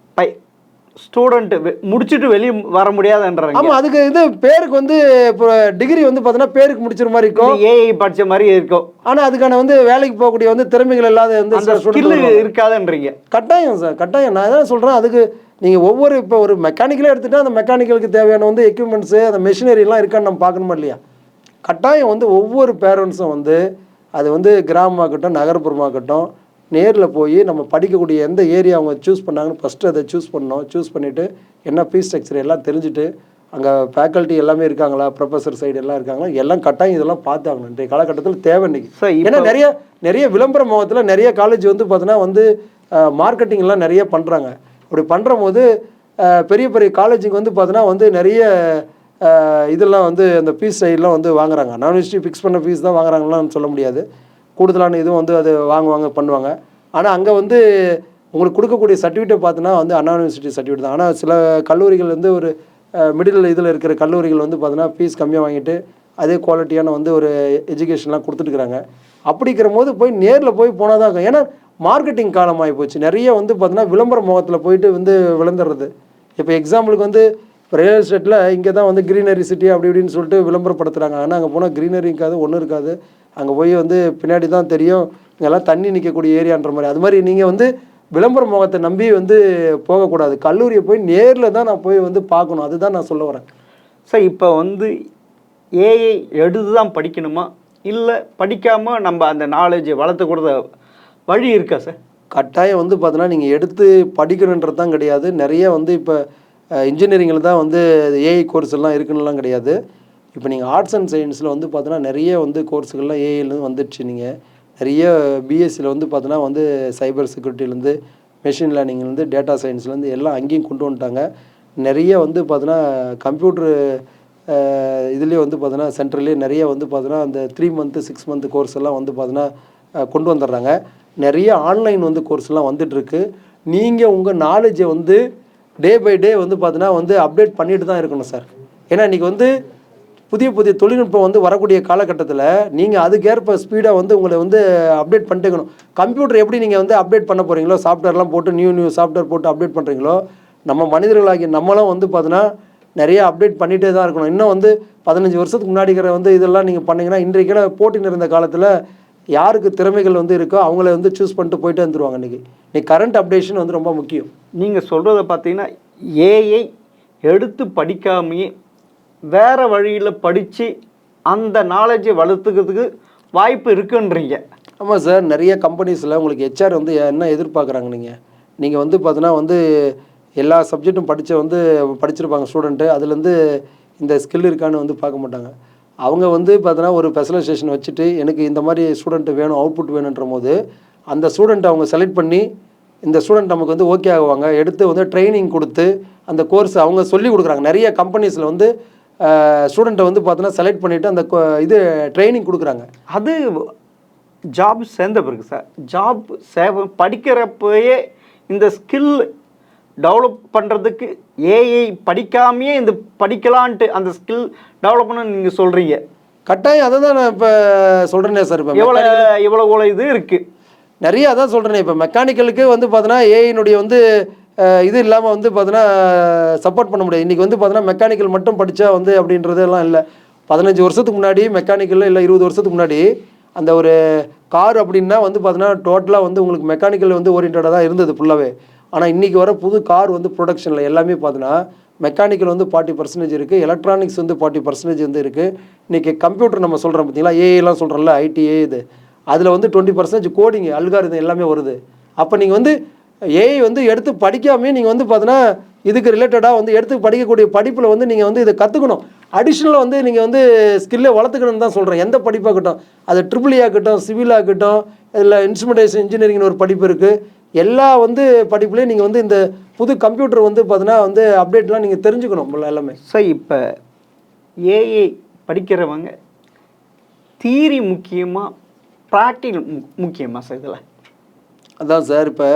ஸ்டூடெண்ட் முடிச்சுட்டு வெளியே வர முடியாதுன்றாங்க. ஆமாம், அதுக்கு இது பேருக்கு வந்து இப்போ டிகிரி வந்து பார்த்தீங்கன்னா பேருக்கு முடிச்சிற மாதிரி இருக்கும், ஏஐ படித்த மாதிரி இருக்கும். ஆனால் அதுக்கான வந்து வேலைக்கு போகக்கூடிய வந்து திறமைகள் இல்லாத வந்து ஸ்கில் இருக்காதுன்றீங்க. கட்டாயம் சார், கட்டாயம். நான் தான் சொல்கிறேன், அதுக்கு நீங்கள் ஒவ்வொரு இப்போ ஒரு மெக்கானிக்கலே எடுத்துகிட்டா அந்த மெக்கானிக்கலுக்கு தேவையான வந்து எக்யூப்மெண்ட்ஸு அந்த மெஷினரிலாம் இருக்கான்னு நம்ம பார்க்கணுமா இல்லையா? கட்டாயம் வந்து ஒவ்வொரு பேரண்ட்ஸும் வந்து அது வந்து கிராமமாகட்டும் நகர்ப்புறமாகட்டும் நேரில் போய் நம்ம படிக்கக்கூடிய எந்த ஏரியா அவங்க சூஸ் பண்ணாங்கன்னு ஃபஸ்ட்டு அதை சூஸ் பண்ணணும். சூஸ் பண்ணிவிட்டு என்ன ஃபீஸ் ஸ்ட்ரக்சர் எல்லாம் தெரிஞ்சுட்டு அங்கே ஃபேக்கல்ட்டி எல்லாமே இருக்காங்களா, ப்ரொஃபஸர் சைடு எல்லாம் இருக்காங்களா, எல்லாம் கட்டாயம் இதெல்லாம் பார்த்தாங்க. இன்றைய காலகட்டத்தில் தேவை இன்றைக்கி. ஏன்னா நிறைய விளம்பர முகத்தில் நிறைய காலேஜ் வந்து பார்த்தீங்கன்னா வந்து மார்க்கெட்டிங்லாம் நிறைய பண்ணுறாங்க. அப்படி பண்ணுற போது பெரிய பெரிய காலேஜுக்கு வந்து பார்த்தீங்கன்னா வந்து நிறைய இதெல்லாம் வந்து அந்த ஃபீஸ் சைடெலாம் வந்து வாங்குறாங்க. நான் யூனிவர்சிட்டி ஃபிக்ஸ் பண்ண ஃபீஸ் தான் வாங்குறாங்களான்னு சொல்ல முடியாது. கூடுதலான இதுவும் வந்து அது வாங்குவாங்க, பண்ணுவாங்க. ஆனால் அங்கே வந்து உங்களுக்கு கொடுக்கக்கூடிய சர்டிஃபிகேட் பார்த்தோன்னா வந்து அண்ணா யூனிவர்சிட்டி சர்டிஃபிகேட் தான். ஆனால் சில கல்லூரிகள் வந்து ஒரு மிடில் இதில் இருக்கிற கல்லூரிகள் வந்து பார்த்தோன்னா ஃபீஸ் கம்மியாக வாங்கிட்டு அதே குவாலிட்டியான வந்து ஒரு எஜுகேஷன்லாம் கொடுத்துட்டுருக்குறாங்க. அப்படிங்கிற போது போய் நேரில் போய் போனால் தான் இருக்கும். ஏன்னா மார்க்கெட்டிங் காலமாகி போச்சு. நிறைய வந்து பார்த்தோன்னா விளம்பர முகத்தில் போயிட்டு வந்து விளந்துடுறது. இப்போ எக்ஸாம்பிளுக்கு வந்து இப்போ ரியல் எஸ்டேட்டில் இங்கே தான் வந்து க்ரீனரி சிட்டி அப்படி இப்படின்னு சொல்லிட்டு விளம்பரப்படுத்துகிறாங்க. ஆனால் அங்கே போனால் க்ரீனரி இருக்காது, ஒன்றும் இருக்காது. அங்கே போய் வந்து பின்னாடி தான் தெரியும் இங்கெல்லாம் தண்ணி நிற்கக்கூடிய ஏரியான்ற மாதிரி. அது மாதிரி நீங்கள் வந்து விளம்பர முகத்தை நம்பி வந்து போகக்கூடாது. கல்லூரியை போய் நேரில் தான் நான் போய் வந்து பார்க்கணும். அதுதான் நான் சொல்ல வரேன். சார் இப்போ வந்து ஏஐ எடுத்து தான் படிக்கணுமா, இல்லை படிக்காமல் நம்ம அந்த நாலேஜை வளர்த்துக்கூட வழி இருக்கா சார்? கட்டாயம் வந்து பார்த்தீங்கன்னா நீங்கள் எடுத்து படிக்கணுன்றது தான் கிடையாது. நிறைய வந்து இப்போ இன்ஜினியரிங்கில் தான் வந்து ஏஐ கோர்ஸ் எல்லாம் இருக்குன்னுலாம் கிடையாது. இப்போ நீங்கள் ஆர்ட்ஸ் அண்ட் சயின்ஸில் வந்து பார்த்தீங்கன்னா நிறைய வந்து கோர்ஸுகள்லாம் ஏஐலேருந்து வந்துடுச்சு. நீங்கள் நிறைய பிஎஸ்சியில் வந்து பார்த்தீங்கன்னா வந்து சைபர் செக்யூரிட்டிலேருந்து மெஷின் லேர்னிங்லேருந்து டேட்டா சயின்ஸ்லேருந்து எல்லாம் அங்கேயும் கொண்டு வந்துட்டாங்க. நிறைய வந்து பார்த்தீங்கன்னா கம்ப்யூட்ரு இதுலேயே வந்து பார்த்தீங்கன்னா சென்டர்லேயே நிறைய வந்து பார்த்தீங்கன்னா அந்த 3 மந்த்து 6 மந்த்து கோர்ஸ் எல்லாம் வந்து பார்த்தீங்கன்னா கொண்டு வந்துடுறாங்க. நிறைய ஆன்லைன் வந்து கோர்ஸ்லாம் வந்துட்டுருக்கு. நீங்கள் உங்கள் நாலேஜை வந்து டே பை டே வந்து பார்த்தீங்கன்னா வந்து அப்டேட் பண்ணிட்டு தான் இருக்கணும் சார். ஏன்னா இன்றைக்கி வந்து புதிய புதிய தொழில்நுட்பம் வந்து வரக்கூடிய காலகட்டத்தில் நீங்கள் அதுக்கேற்ப ஸ்பீடாக வந்து உங்களை வந்து அப்டேட் பண்ணிட்டே இருக்கணும். கம்ப்யூட்டர் எப்படி நீங்கள் வந்து அப்டேட் பண்ண போகிறீங்களோ, சாஃப்ட்வேர்லாம் போட்டு நியூ சாஃப்ட்வேர் போட்டு அப்டேட் பண்ணுறீங்களோ, நம்ம மனிதர்களாகிய நம்மளும் வந்து பார்த்தீங்கன்னா நிறைய அப்டேட் பண்ணிகிட்டே தான் இருக்கணும். இன்னும் வந்து 15 வருஷத்துக்கு முன்னாடி இருக்கிற வந்து இதெல்லாம் நீங்கள் பண்ணிங்கன்னா இன்றைக்கு போட்டி நிறைந்த காலத்தில் யாருக்கு திறமைகள் வந்து இருக்கோ அவங்கள வந்து சூஸ் பண்ணிட்டு போயிட்டே வந்துடுவாங்க. இன்றைக்கி கரண்ட் அப்டேஷன் வந்து ரொம்ப முக்கியம். நீங்கள் சொல்கிறத பார்த்தீங்கன்னா ஏஐ எடுத்து படிக்காமையே வேறு வழியில் படித்து அந்த நாலேஜை வளர்த்துக்கிறதுக்கு வாய்ப்பு இருக்குன்றீங்க. ஆமாம் சார், நிறைய கம்பெனிஸில் உங்களுக்கு ஹெச்ஆர் வந்து என்ன எதிர்பார்க்குறாங்க, நீங்கள் வந்து பார்த்தீங்கன்னா வந்து எல்லா சப்ஜெக்ட்டும் படிச்சிருப்பாங்க ஸ்டூடெண்ட்டு. அதுலேருந்து இந்த ஸ்கில் இருக்கான்னு வந்து பார்க்க மாட்டாங்க. அவங்க வந்து பார்த்தீங்கன்னா ஒரு ஸ்பெஷலைசேஷன் வச்சுட்டு எனக்கு இந்த மாதிரி ஸ்டூடெண்ட்டு வேணும், அவுட்புட் வேணுன்ற போது அந்த ஸ்டூடெண்ட்டை அவங்க செலக்ட் பண்ணி இந்த ஸ்டூடெண்ட் நமக்கு வந்து ஓகே ஆகுவாங்க, எடுத்து வந்து ட்ரைனிங் கொடுத்து அந்த கோர்ஸ் அவங்க சொல்லி கொடுக்குறாங்க. நிறைய கம்பெனிஸில் வந்து ஸ்டூடெண்ட்டை வந்து பார்த்தீங்கன்னா செலக்ட் பண்ணிவிட்டு அந்த இது ட்ரைனிங் கொடுக்குறாங்க. அது ஜாப் சேர்ந்த பிறகு சார் படிக்கிறப்பயே இந்த ஸ்கில் டெவலப் பண்ணுறதுக்கு ஏஐ படிக்காமையே இந்த படிக்கலான்ட்டு அந்த ஸ்கில் டெவலப் பண்ண நீங்கள் சொல்கிறீங்க. கட்டாயம் அதை தான் நான் இப்போ சொல்கிறேனே சார். இப்போ எவ்வளோ இது இருக்குது நிறைய. அதான் சொல்கிறேனே, இப்போ மெக்கானிக்கலுக்கு வந்து பார்த்தீங்கன்னா ஏஐனுடைய வந்து இது இல்லாமல் வந்து பார்த்தீங்கன்னா சப்போர்ட் பண்ண முடியாது. இன்றைக்கி வந்து பார்த்தீங்கன்னா மெக்கானிக்கல் மட்டும் படித்தா வந்து அப்படின்றதெல்லாம் இல்லை. 15 வருஷத்துக்கு முன்னாடி மெக்கானிக்கலில் இல்லை 20 வருஷத்துக்கு முன்னாடி அந்த ஒரு கார் அப்படின்னா வந்து பார்த்தீங்கன்னா டோட்டலாக வந்து உங்களுக்கு மெக்கானிக்கல் வந்து ஓரியன்டாக தான் இருந்தது ஃபுல்லாகவே. ஆனால் இன்றைக்கி வர புது கார் வந்து ப்ரொடக்ஷனில் எல்லாமே பார்த்தீங்கன்னா மெக்கானிக்கல் வந்து 40% இருக்குது, எலக்ட்ரானிக்ஸ் வந்து 40% வந்து இருக்குது. இன்றைக்கி கம்ப்யூட்டர் நம்ம சொல்கிறோம் பார்த்தீங்களா, ஏஐலாம் சொல்கிறோம்ல, ஐடிஏ இது, அதில் வந்து 20% கோடிங் அல்காரிதம் எல்லாமே வருது. அப்போ நீங்கள் வந்து ஏஐ வந்து எடுத்து படிக்காமே நீங்கள் வந்து பார்த்தீங்கன்னா இதுக்கு ரிலேட்டடாக வந்து எடுத்து படிக்கக்கூடிய படிப்பில் வந்து நீங்கள் வந்து இதை கற்றுக்கணும். அடிஷ்னலாக வந்து நீங்கள் வந்து ஸ்கில்லை வளர்த்துக்கணும்னு தான் சொல்கிறேன். எந்த படிப்பாகட்டும், அது ட்ரிபிள் ஆகட்டும், சிவில் ஆகட்டும், இதில் இன்ஸ்ட்ருமெண்டேஷன் இன்ஜினியரிங்னு ஒரு படிப்பு இருக்குது. எல்லா வந்து படிப்புலேயும் நீங்கள் வந்து இந்த புது கம்ப்யூட்டர் வந்து பார்த்தீங்கன்னா வந்து அப்டேட்லாம் நீங்கள் தெரிஞ்சுக்கணும் எல்லாமே. சார் இப்போ ஏஐ படிக்கிறவங்க தியரி முக்கியமாக ப்ராக்டிகல் முக்கியமாக சார் இதில்? அதான் சார், இப்போ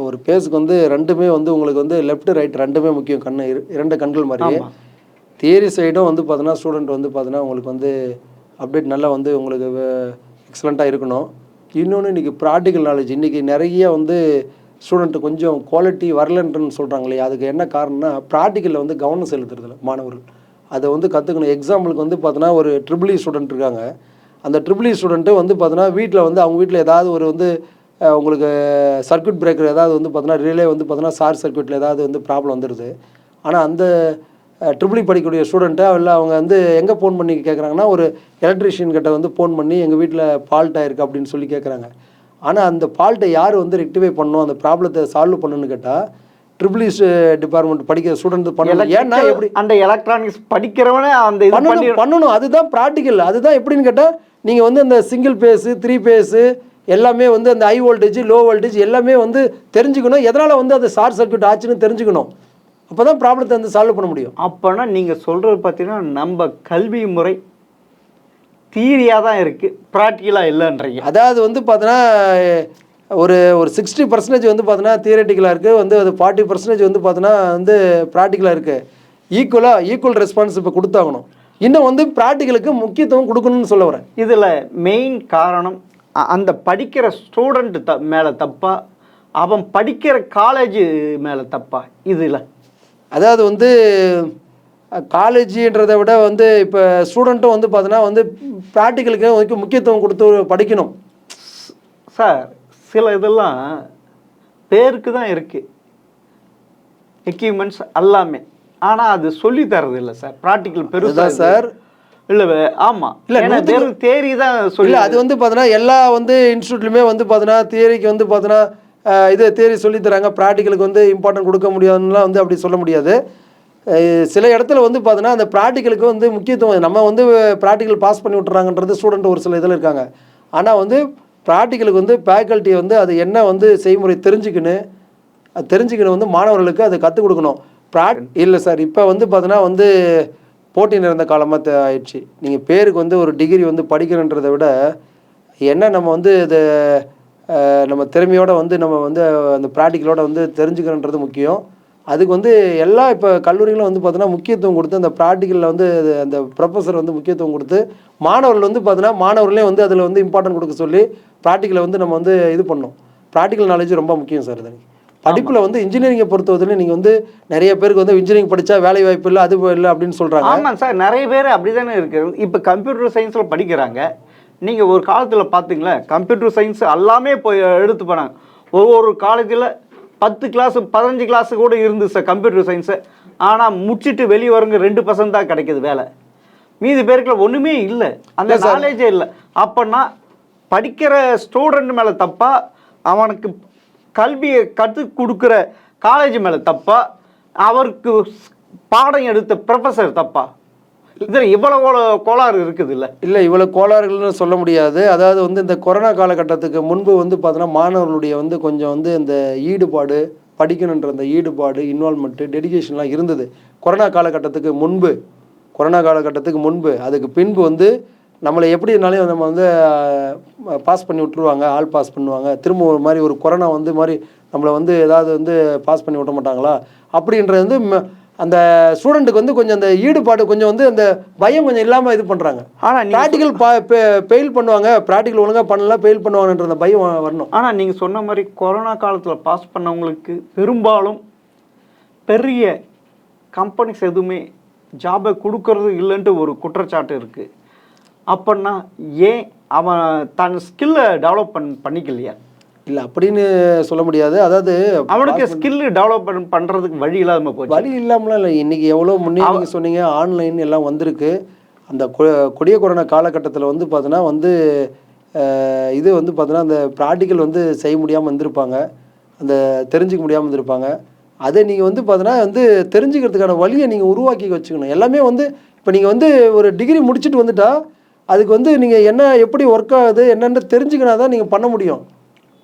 ஒரு பேஸுக்கு வந்து ரெண்டுமே வந்து உங்களுக்கு வந்து லெஃப்ட் ரைட் ரெண்டுமே முக்கியம். இரண்டு கண்கள் மாதிரி தியரி சைடும் வந்து பார்த்தீங்கன்னா ஸ்டூடெண்ட் வந்து பார்த்தீங்கன்னா உங்களுக்கு வந்து அப்டேட் நல்லா வந்து உங்களுக்கு எக்ஸலண்ட்டாக இருக்கணும். இன்னொன்று இன்றைக்கி ப்ராக்டிக்கல் நாலேஜ் இன்றைக்கி நிறைய வந்து ஸ்டூடெண்ட்டு கொஞ்சம் குவாலிட்டி வரலன்றன்னு சொல்கிறாங்க இல்லையா, அதுக்கு என்ன காரணம்னா ப்ராக்டிக்கலில் வந்து கவனம் செலுத்துறதில்ல மாணவர்கள். அதை வந்து கற்றுக்கணும். எக்ஸாம்பிளுக்கு வந்து பார்த்தீங்கன்னா ஒரு ட்ரிபிள் இ ஸ்டூடெண்ட் இருக்காங்க. அந்த ட்ரிபிள் இ ஸ்டூடெண்ட்டு வந்து பார்த்தீங்கன்னா வீட்டில் வந்து அவங்க வீட்டில் ஏதாவது ஒரு வந்து உங்களுக்கு சர்க்யூட் பிரேக்கர் ஏதாவது வந்து பார்த்தீங்கன்னா ரிலே வந்து பார்த்தீங்கன்னா ஷார்ட் சர்க்யூட்டில் ஏதாவது வந்து ப்ராப்ளம் வந்துடுது. ஆனால் அந்த ட்ரிபிள் இ படிக்கக்கூடிய ஸ்டூடெண்ட்டை இல்லை அவங்க வந்து எங்கே ஃபோன் பண்ணி கேட்குறாங்கன்னா ஒரு எலக்ட்ரிஷியன் கிட்ட வந்து ஃபோன் பண்ணி எங்கள் வீட்டில் ஃபால்ட் ஆயிருக்கு அப்படின்னு சொல்லி கேட்குறாங்க. ஆனால் அந்த ஃபால்ட்டை யார் வந்து ரெக்டிஃபை பண்ணணும், அந்த ப்ராப்ளத்தை சால்வ் பண்ணணும்னு கேட்டால் ட்ரிபிள் இ டிபார்ட்மெண்ட் படிக்கிற ஸ்டூடெண்ட் பண்ணணும். ஏன்னா எப்படி அந்த எலக்ட்ரானிக்ஸ் படிக்கிறவனே அந்த பண்ணணும். அதுதான் ப்ராக்டிக்கல். அதுதான் எப்படின்னு கேட்டால் நீங்கள் வந்து அந்த சிங்கிள் பேஸு 3 பேஸு எல்லாமே வந்து அந்த ஹை வோல்டேஜ் லோ வோல்டேஜ் எல்லாமே வந்து தெரிஞ்சுக்கணும். எதனால் வந்து அது ஷார்ட் சர்க்யூட் ஆச்சுன்னு தெரிஞ்சுக்கணும். அப்போ தான் ப்ராப்ளத்தை வந்து சால்வ் பண்ண முடியும். அப்போனா நீங்கள் சொல்கிறது பார்த்தீங்கன்னா நம்ம கல்வி முறை தியரியாக தான் இருக்குது, ப்ராக்டிக்கலாக இல்லைன்றீங்க. அதாவது வந்து பார்த்தீங்கன்னா ஒரு 60% வந்து பார்த்தீங்கன்னா தியரட்டிக்கலாக இருக்குது, வந்து அது 40% வந்து பார்த்தீங்கன்னா வந்து ப்ராக்டிக்கலாக இருக்குது. ஈக்குவல் ரெஸ்பான்ஸ் இப்போ கொடுத்தாகணும். இன்னும் வந்து ப்ராக்டிக்கலுக்கு முக்கியத்துவம் கொடுக்கணும்னு சொல்ல வரேன். இதில் மெயின் காரணம் அந்த படிக்கிற ஸ்டூடெண்ட் மேலே தப்பா, அவன் படிக்கிற காலேஜ் மேலே தப்பா? இதில் அதாவது வந்து காலேஜின்றதை விட வந்து இப்போ ஸ்டூடெண்ட்டும் வந்து பார்த்தீங்கன்னா வந்து ப்ராக்டிக்கலுக்கு முக்கியத்துவம் கொடுத்து படிக்கணும். சார் சில இதெல்லாம் பேருக்கு தான் இருக்குது எக்யூப்மெண்ட்ஸ் எல்லாமே, ஆனால் அது சொல்லி தரது இல்லை சார். ப்ராக்டிக்கல் பெருசாக சார் இல்லை. ஆமாம், இல்லை தேரி தான் சொல்லி. அது வந்து பார்த்தீங்கன்னா எல்லா வந்து இன்ஸ்டியூட்லையுமே வந்து பார்த்தீங்கன்னா தியரிக்கு வந்து பார்த்தீங்கன்னா இது தியரி சொல்லித்தராங்க, ப்ராக்டிக்கலுக்கு வந்து இம்பார்ட்டன்ட் கொடுக்க முடியாதுலாம் வந்து அப்படி சொல்ல முடியாது. சில இடத்துல வந்து பார்த்தீங்கன்னா அந்த ப்ராக்டிக்கலுக்கு வந்து முக்கியத்துவம் நம்ம வந்து ப்ராக்டிக்கல் பாஸ் பண்ணி விட்டுறாங்கன்றது ஸ்டூடெண்ட் ஒரு சில இதில் இருக்காங்க. ஆனால் வந்து ப்ராக்டிக்கலுக்கு வந்து ஃபேக்கல்ட்டி வந்து அது என்ன வந்து செய்முறை தெரிஞ்சுக்கணும் வந்து மாணவர்களுக்கு அதை கற்றுக் கொடுக்கணும். இல்லை சார், இப்போ வந்து பார்த்தீங்கன்னா வந்து போட்டி நிறைந்த காலமாக ஆயிடுச்சு. நீங்கள் பேருக்கு வந்து ஒரு டிகிரி வந்து படிக்கணுன்றதை விட என்ன நம்ம வந்து இதை நம்ம திறமையோடு வந்து நம்ம வந்து அந்த ப்ராக்டிக்கலோட வந்து தெரிஞ்சுக்கணுன்றது முக்கியம். அதுக்கு வந்து எல்லா இப்போ கல்லூரிகளும் வந்து பார்த்தீங்கன்னா முக்கியத்துவம் கொடுத்து அந்த ப்ராக்டிக்கலில் வந்து அந்த ப்ரொஃபஸர் வந்து முக்கியத்துவம் கொடுத்து மாணவர்கள் வந்து பார்த்தீங்கன்னா மாணவர்களே வந்து அதில் வந்து இம்பார்ட்டன்ட் கொடுக்க சொல்லி ப்ராக்டிக்கலை வந்து நம்ம வந்து இது பண்ணணும். ப்ராக்டிக்கல் நாலேஜ் ரொம்ப முக்கியம் சார். அது படிப்பில் வந்து இன்ஜினியரிங்கை பொறுத்தவரையிலும் நீங்கள் வந்து நிறைய பேருக்கு வந்து இன்ஜினியரிங் படித்தா வேலை வாய்ப்பு இல்லை, அது இல்லை அப்படின்னு சொல்கிறாங்க. ஆமாம் சார், நிறைய பேர் அப்படி தானே இருக்குது. இப்போ கம்ப்யூட்டர் சயின்ஸில் படிக்கிறாங்க. நீங்கள் ஒரு காலத்தில் பார்த்தீங்களா, கம்ப்யூட்டர் சயின்ஸ் எல்லாமே போய் எடுத்து போனாங்க. ஒவ்வொரு காலேஜில் 10 கிளாஸு 15 கிளாஸு கூட இருந்து சார் கம்ப்யூட்டர் சயின்ஸு. ஆனால் முடிச்சுட்டு வெளியே வரவங்க 2% தான் கிடைக்கிது வேலை. மீதி பேருக்குள்ள ஒன்றுமே இல்லை, அந்த நாலேஜே இல்லை. அப்போனா படிக்கிற ஸ்டூடெண்ட் மேலே தப்பா, அவனுக்கு கல்வியை கற்றுக் கொடுக்குற காலேஜ் மேலே தப்பா, அவருக்கு பாடம் எடுத்த ப்ரொஃபஸர் தப்பா? இதில் இவ்வளோ கோளாறு இருக்குது இல்லை? இல்லை, இவ்வளோ கோளாறுகள்னு சொல்ல முடியாது. அதாவது வந்து இந்த கொரோனா காலகட்டத்துக்கு முன்பு வந்து பார்த்தோன்னா மாணவர்களுடைய வந்து கொஞ்சம் வந்து இந்த ஈடுபாடு, படிக்கணுன்ற அந்த ஈடுபாடு, இன்வால்மெண்ட்டு, டெடிகேஷன்லாம் இருந்தது கொரோனா காலகட்டத்துக்கு முன்பு. அதுக்கு பின்பு வந்து நம்மளை எப்படினாலும் நம்ம வந்து பாஸ் பண்ணி விட்ருவாங்க, ஆல் பாஸ் பண்ணுவாங்க. திரும்ப ஒரு மாதிரி ஒரு கொரோனா வந்து மாதிரி நம்மளை வந்து ஏதாவது வந்து பாஸ் பண்ணி விட மாட்டாங்களா அப்படின்றது வந்து அந்த ஸ்டூடெண்ட்டுக்கு வந்து கொஞ்சம் அந்த ஈடுபாடு கொஞ்சம் வந்து அந்த பயம் கொஞ்சம் இல்லாமல் இது பண்ணுறாங்க. ஆனால் ப்ராக்டிக்கல் ஃபெயில் பண்ணுவாங்க, ப்ராக்டிக்கல் ஒழுங்காக பண்ணலாம் ஃபெயில் பண்ணுவாங்கன்ற அந்த பயம் வரணும். ஆனால் நீங்கள் சொன்ன மாதிரி கொரோனா காலத்தில் பாஸ் பண்ணவங்களுக்கு பெரும்பாலும் பெரிய கம்பெனிஸ் எதுவுமே ஜாபை கொடுக்கறது இல்லைன்ட்டு ஒரு குற்றச்சாட்டு இருக்குது. அப்படின்னா ஏன் அவன் தன் ஸ்கில்லை டெவலப் பண்ணிக்கலையா? இல்லை அப்படின்னு சொல்ல முடியாது. அதாவது அவனுக்கு ஸ்கில் டெவலப் பண்ணுறதுக்கு வழி இல்லாம போச்சு. வழி இல்லாமலாம் இல்லை. இன்றைக்கி எவ்வளோ முன்னே நீங்கள் சொன்னீங்க ஆன்லைன் எல்லாம் வந்திருக்கு. அந்த கொடிய கொரோனா காலகட்டத்தில் வந்து பார்த்தோன்னா வந்து இது வந்து பார்த்தோன்னா அந்த ப்ராக்டிக்கல் வந்து செய்ய முடியாமல் வந்திருப்பாங்க, அந்த தெரிஞ்சிக்க முடியாமல் இருந்திருப்பாங்க. அதை நீங்கள் வந்து பார்த்தோன்னா வந்து தெரிஞ்சுக்கிறதுக்கான வழியை நீங்கள் உருவாக்கி வச்சுக்கணும். எல்லாமே வந்து இப்போ நீங்கள் வந்து ஒரு டிகிரி முடிச்சுட்டு வந்துட்டா அதுக்கு வந்து நீங்கள் என்ன எப்படி ஒர்க் ஆகுது என்னென்னு தெரிஞ்சுக்கினா தான் நீங்கள் பண்ண முடியும்.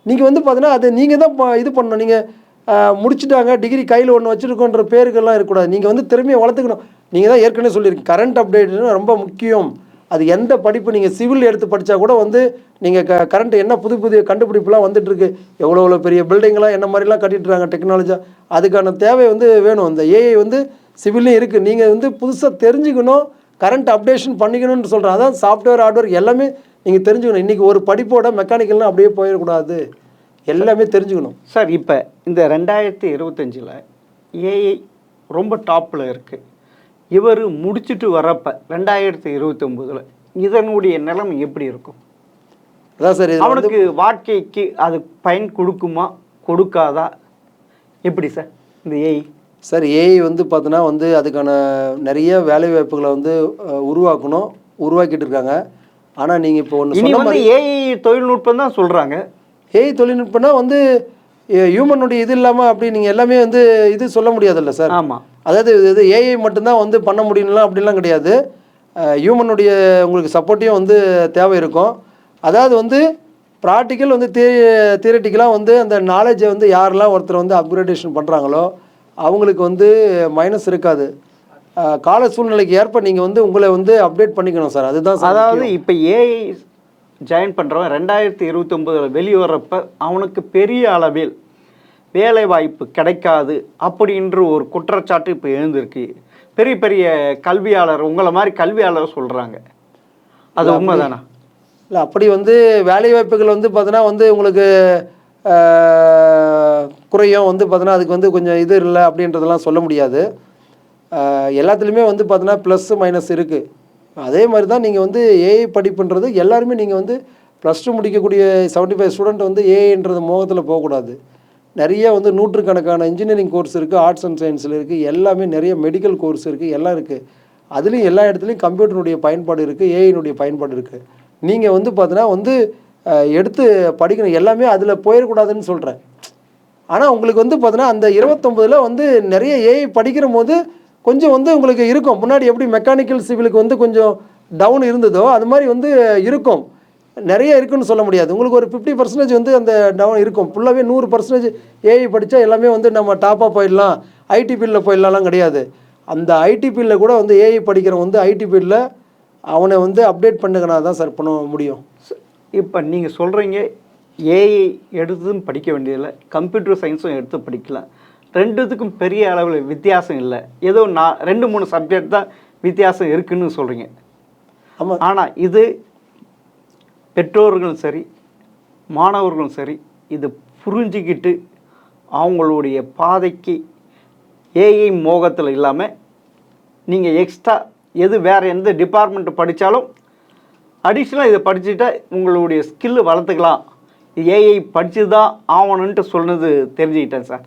நீங்கள் வந்து பார்த்தீங்கன்னா அது நீங்கள் தான் இது பண்ணணும். நீங்கள் முடிச்சுட்டாங்க டிகிரி கையில் ஒன்று வச்சுருக்கோன்ற பேருக்கெல்லாம் இருக்கக்கூடாது. நீங்கள் வந்து திறமையை வளர்த்துக்கணும். நீங்கள் தான் ஏற்கனவே சொல்லியிருக்கீங்க கரண்ட் அப்டேட்னு ரொம்ப முக்கியம். அது எந்த படிப்பு நீங்கள் சிவில் எடுத்து படித்தா கூட வந்து நீங்கள் கரண்ட் என்ன புது புதிய கண்டுபிடிப்புலாம் வந்துட்டுருக்கு, எவ்வளோ பெரிய பில்டிங்லாம் என்ன மாதிரிலாம் கட்டிட்டுருக்காங்க டெக்னாலஜியாக, அதுக்கான தேவை வந்து வேணும். இந்த ஏஐ வந்து சிவில்லையும் இருக்குது. நீங்கள் வந்து புதுசாக தெரிஞ்சுக்கணும், கரண்ட் அப்டேஷன் பண்ணிக்கணும்னு சொல்கிறேன். அதான் சாஃப்ட்வேர் ஹார்ட்வேர் எல்லாமே நீங்கள் தெரிஞ்சுக்கணும். இன்றைக்கி ஒரு படிப்போட மெக்கானிக்கல்லாம் அப்படியே போயிடக்கூடாது, எல்லாமே தெரிஞ்சுக்கணும். சார் இப்போ இந்த 2025 ஏஐ ரொம்ப டாப்பில் இருக்குது. இவர் முடிச்சுட்டு வரப்போ 2029 இதனுடைய நிலைமை எப்படி இருக்கும்? அதான் சார் அவனுக்கு வாழ்க்கைக்கு அது பயன் கொடுக்குமா கொடுக்காதா எப்படி சார் இந்த ஏஐ? சார் ஏஐ வந்து பார்த்தோன்னா வந்து அதுக்கான நிறைய வேலைவாய்ப்புகளை வந்து உருவாக்கணும், உருவாக்கிட்டு இருக்காங்க. ஆனால் நீங்கள் இப்போ ஒன்று சொன்ன மாதிரி ஏஐ தொழில்நுட்பம் தான் சொல்கிறாங்க. ஏஐ தொழில்நுட்பம்னா வந்து ஹியூமனுடைய இது இல்லாமல் அப்படி நீங்கள் எல்லாமே வந்து இது சொல்ல முடியாதுல்ல சார். ஆமாம். அதாவது இது ஏஐ மட்டும்தான் வந்து பண்ண முடியலாம் அப்படிலாம் கிடையாது. ஹியூமனுடைய உங்களுக்கு சப்போர்ட்டையும் வந்து தேவை இருக்கும். அதாவது வந்து ப்ராக்டிக்கல் வந்து தியரட்டிக்கலாக வந்து அந்த நாலேஜை வந்து யாரெல்லாம் ஒருத்தர் வந்து அப்கிரேடேஷன் பண்ணுறாங்களோ அவங்களுக்கு வந்து மைனஸ் இருக்காது. கால சூழ்நிலைக்கு ஏற்ப நீங்கள் வந்து உங்களை வந்து அப்டேட் பண்ணிக்கணும் சார். அதுதான் சார். அதாவது இப்போ ஏஐ ஜாயின் பண்ணுறவன் 2029 வெளியே வர்றப்ப அவனுக்கு பெரிய அளவில் வேலை வாய்ப்பு கிடைக்காது அப்படின்ற ஒரு குற்றச்சாட்டு இப்போ எழுந்திருக்கு. பெரிய பெரிய கல்வியாளர் உங்களை மாதிரி கல்வியாளர் சொல்கிறாங்க. அது உண்மைதானா? இல்லை அப்படி வந்து வேலை வாய்ப்புகள் வந்து பார்த்தோன்னா வந்து உங்களுக்கு குறையும் வந்து பார்த்தோன்னா அதுக்கு வந்து கொஞ்சம் இது இல்லை அப்படின்றதெல்லாம் சொல்ல முடியாது. எல்லாத்துலேயுமே வந்து பார்த்தோன்னா ப்ளஸ் மைனஸ் இருக்குது. அதே மாதிரி தான் நீங்கள் வந்து ஏஐ படிப்புன்றது எல்லாருமே நீங்கள் வந்து +2 முடிக்கக்கூடிய 75 ஸ்டூடெண்ட் வந்து ஏஐன்றது மோகத்தில் போகக்கூடாது. நிறைய வந்து நூற்றுக்கணக்கான இன்ஜினியரிங் கோர்ஸ் இருக்குது, ஆர்ட்ஸ் அண்ட் சயின்ஸில் இருக்குது, எல்லாமே நிறைய மெடிக்கல் கோர்ஸ் இருக்குது, எல்லாம் இருக்குது. அதுலேயும் எல்லா இடத்துலையும் கம்ப்யூட்டருடைய பயன்பாடு இருக்குது, ஏஐனுடைய பயன்பாடு இருக்குது. நீங்கள் வந்து பார்த்தீங்கன்னா வந்து எடுத்து படிக்கணும், எல்லாமே அதில் போயிடக்கூடாதுன்னு சொல்கிறேன். ஆனால் உங்களுக்கு வந்து பார்த்தீங்கன்னா அந்த 29 வந்து நிறைய ஏஐ படிக்கிற போது கொஞ்சம் வந்து உங்களுக்கு இருக்கும். முன்னாடி எப்படி மெக்கானிக்கல் சிவிலுக்கு வந்து கொஞ்சம் டவுன் இருந்ததோ அது மாதிரி வந்து இருக்கும். நிறைய இருக்குன்னு சொல்ல முடியாது. உங்களுக்கு ஒரு 50% வந்து அந்த டவுன் இருக்கும். ஃபுல்லாகவே 100% ஏஐ படித்தா எல்லாமே வந்து நம்ம டாப்பாக போயிடலாம், ஐடி ஃபீல்டில் போயிடலாம்லாம் கிடையாது. அந்த ஐடி ஃபீல்டில் கூட வந்து ஏஐ படிக்கிறவன் வந்து ஐடி ஃபீல்டில் அவனை வந்து அப்டேட் பண்ணுங்கன்னா தான் சார் பண்ண முடியும். இப்போ நீங்கள் சொல்கிறீங்க ஏஐ எடுத்தும் படிக்க வேண்டியதில்லை, கம்ப்யூட்டர் சயின்ஸும் எடுத்து படிக்கலாம், ரெண்டுத்துக்கும் பெரிய அளவில் வித்தியாசம் இல்லை, ஏதோ 2-3 சப்ஜெக்ட் தான் வித்தியாசம் இருக்குதுன்னு சொல்கிறீங்க. ஆமாம். ஆனால் இது பெற்றோர்களும் சரி மாணவர்களும் சரி இது புரிஞ்சிக்கிட்டு அவங்களுடைய பாதைக்கு ஏஐ மோகத்தில் இல்லாமல் நீங்கள் எக்ஸ்ட்ரா எது வேறு எந்த டிபார்ட்மெண்ட்டு படித்தாலும் அடிஷ்னலாக இதை படிச்சுட்டா உங்களுடைய ஸ்கில்லு வளர்த்துக்கலாம், ஏஐ படித்து தான் ஆகணுன்ட்டு சொன்னது தெரிஞ்சுக்கிட்டேன் சார்.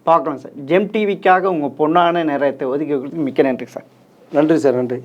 பார்க்கலாம் சார். ஜெம் டிவிக்காக உங்கள் பொண்ணான நேரத்தை ஒதுக்கி கொடுத்து மிக்க நன்றி சார். நன்றி சார். நன்றி.